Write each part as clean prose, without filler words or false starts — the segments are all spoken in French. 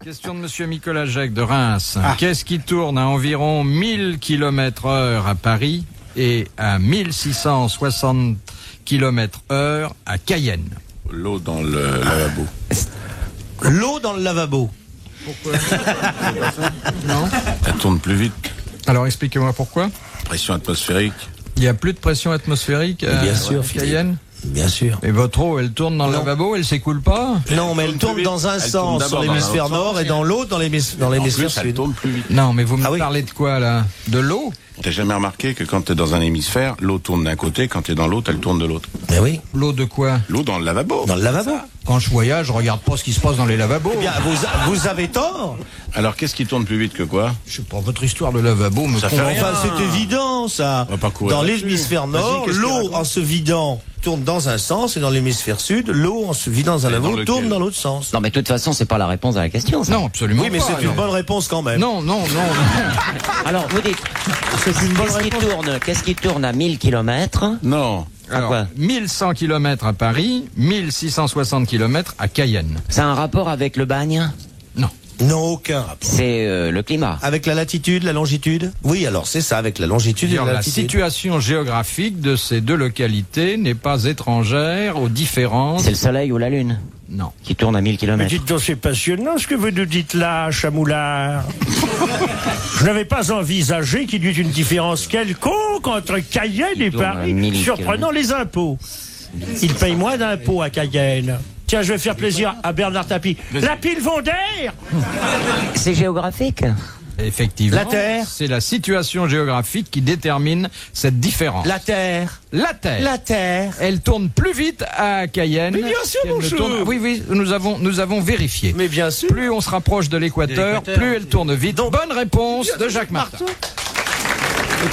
Question de monsieur Nicolas Jacques de Reims. Qu'est-ce qui tourne à environ 1000 km/h à Paris et à 1660 km/h à Cayenne? L'eau dans le lavabo. L'eau dans le lavabo. Pourquoi? Non. Elle tourne plus vite. Alors expliquez-moi pourquoi. Pression atmosphérique. Il n'y a plus de pression atmosphérique Bien sûr, à Philippe. Cayenne? Bien sûr. Et votre eau, elle tourne dans le Non. lavabo, elle s'écoule pas? Non, mais elle tourne dans un Elle tourne sens d'abord sur dans l'hémisphère un autre nord sens. et dans l'autre dans En l'hémisphère plus, elle sud. tourne plus vite. Non, mais vous me Ah oui. parlez de quoi là? De l'eau? T'as jamais remarqué que quand t'es dans un hémisphère, l'eau tourne d'un côté, quand t'es dans l'autre, elle tourne de l'autre. Mais oui, L'eau de quoi? L'eau dans le lavabo. dans le lavabo. Quand je voyage, je regarde pas ce qui se passe dans les lavabos. Eh bien, vous avez tort. Alors qu'est-ce qui tourne plus vite que quoi? Je sais pas, votre histoire de lavabo me Ça fait convainc. rien. Enfin, c'est évident, ça. On va pas courir Dans là-dessus. l'hémisphère Vas-y, nord, qu'est-ce qu'il l'eau, raconte en se vidant, tourne dans un sens, et dans l'hémisphère sud, l'eau, en se vidant dans un Et dans lavabo, lequel tourne dans l'autre sens. Non, mais de toute façon, c'est pas la réponse à la question, ça. Non, absolument Oui, mais pas, c'est une non. bonne réponse quand même. Non, non, non. Alors, vous dites, qu'est-ce qui tourne à 1000 km? Non. Alors, quoi 1100 km à Paris, 1660 km à Cayenne. Ça a un rapport avec le bagne? Non. Non, aucun rapport. C'est le climat. Avec la latitude, la longitude? Oui, alors c'est ça, avec la longitude et Dire la la latitude. situation géographique de ces deux localités n'est pas étrangère aux différences. C'est le soleil ou la lune Non. qui tourne à 1000 Mais km. dites donc, c'est passionnant ce que vous nous dites là, Chamoulard. Je n'avais pas envisagé qu'il y eût une différence quelconque entre Cayenne et tourne à Paris, 1000 surprenant les impôts. Ils payent moins d'impôts à Cayenne. Tiens, je vais faire plaisir à Bernard Tapie. La pile Vondaire. C'est géographique. Effectivement. La Terre. C'est la situation géographique qui détermine cette différence. La Terre. La Terre. La Terre. Elle tourne plus vite à Cayenne. Mais bien sûr, qu'elle mon ne chou. tourne- Oui, oui, nous avons vérifié. Mais bien sûr. Plus on se rapproche de l'équateur, plus elle tourne vite. Donc- Bonne réponse de Jacques Martin.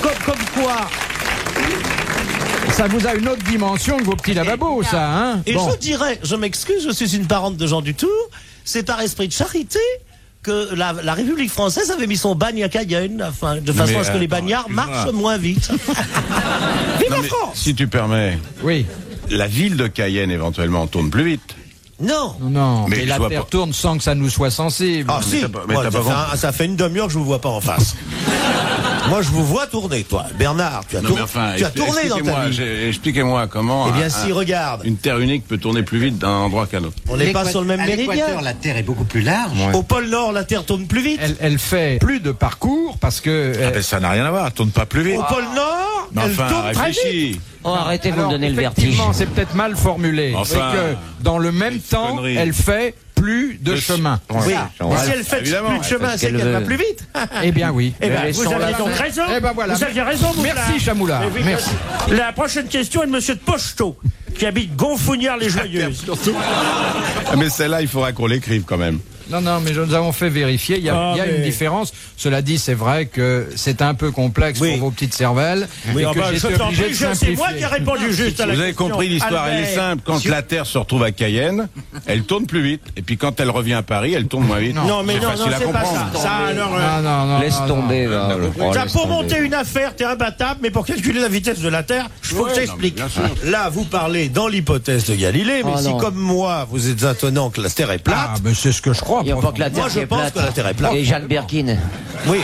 Comme quoi. Ça vous a une autre dimension que vos petits lavabos, ça, hein? Et Bon. je dirais, je m'excuse, je suis une parente de Jean Dutour, c'est par esprit de charité que la République française avait mis son bagne à Cayenne, afin, de façon mais à ce que les attends, bagnards excuse-moi. marchent moins vite. Vive Non, la mais France! si tu permets, Oui. la ville de Cayenne éventuellement tourne plus vite. Non! Non, Mais mais je la vois Terre pas. tourne sans que ça nous soit sensible. Ah si, t'as pas- mais moi, t'as pas ça fait une demi-heure que je vous vois pas en face. Moi, je vous vois tourner, toi. Bernard, tu as, Non, mais enfin, tu as tourné dans ta vie. Expliquez-moi comment Eh bien, si, regarde, une terre unique peut tourner plus vite d'un endroit qu'à l'autre. on n'est pas sur le même À l'équateur, méridien. la Terre est beaucoup plus large. Au pôle Nord, la Terre tourne plus vite. Elle fait plus de parcours parce que... Ça n'a rien à voir, elle tourne pas plus vite. Au pôle Nord, Mais elle enfin, tourne très vite. réfléchis. Oh, arrêtez de me Alors, donner le vertige. effectivement, c'est peut-être mal formulé. Enfin, c'est que dans le même c'est une temps, connerie. elle fait plus de chemin. Oui. Ouais. Si elle fait Évidemment, plus de chemin, parce c'est qu'elle qu'elle va veut. plus vite. Eh bien oui. Eh ben, Mais Vous laissons aviez la donc faire. raison. Eh ben voilà. Vous aviez raison, Moulard. Merci Chamoulard. Eh oui, Merci. La prochaine question est de Monsieur de Pochetot, qui habite Gonfounières-les-Joyeuses. Mais celle-là, il faudra qu'on l'écrive quand même. Non, non, mais nous avons fait vérifier. Il y a, Ah, il y a mais- une différence. Cela dit, c'est vrai que c'est un peu complexe Oui. pour vos petites cervelles. Oui, et ah que bah, j'ai je été t'en obligé prie, de c'est moi simplifier. qui ai répondu juste à la Vous avez question. compris l'histoire, elle est Albert. simple. Quand la Terre se retrouve à Cayenne, elle tourne plus vite. Et puis quand elle revient à Paris, elle tourne moins vite. Non, mais C'est non, facile non, à c'est pas comprendre. ça. Ça, alors, Non, non, non, Laisse non, tomber, non. là. Oh, T'as laisse pour tomber. monter une affaire, t'es imbattable, mais pour calculer la vitesse de la Terre, il faut que je t'explique. bien sûr. Là, vous parlez dans l'hypothèse de Galilée, mais Oh si non. comme moi, vous êtes étonnant que la Terre est plate, Ah, mais c'est ce que je crois. Il n'y a pas que la Terre moi qui je est pense plate. que la Terre est plate. Et Jeanne Birkin. Oui,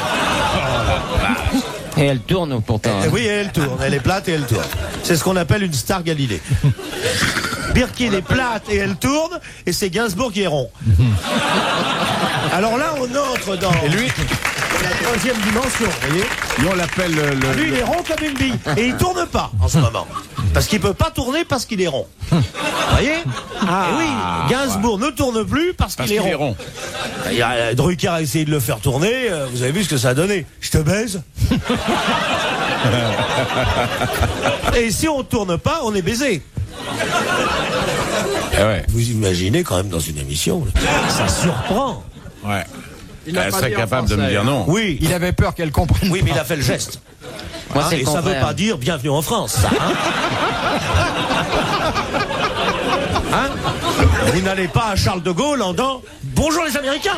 Et elle tourne pourtant. oui, elle tourne, elle est plate et elle tourne. C'est ce qu'on appelle une star Galilée. Birkin est plate et elle tourne, et c'est Gainsbourg qui est rond. Alors là, on entre dans Et lui, la troisième dimension, vous voyez. lui, on l'appelle Lui, il est rond comme une bille. Et il tourne pas en ce moment. Parce qu'il peut pas tourner parce qu'il est rond. Vous voyez? Et oui, Gainsbourg ne tourne plus parce parce qu'il est qu'il est rond. rond. Il y a Drucker a essayé de le faire tourner. Vous avez vu ce que ça a donné? Je te baise. Et si on tourne pas, on est baisé. Eh ouais, Vous imaginez quand même dans une émission, ça surprend. ouais. Il n'a Elle pas serait dit en capable de me français, dire non. Oui, Il avait peur qu'elle comprenne. oui, mais il a fait le geste. Moi, Hein, c'est et le ça veut contraire. pas dire bienvenue en France, ça. Hein Vous n'allez pas à Charles de Gaulle en disant bonjour les Américains.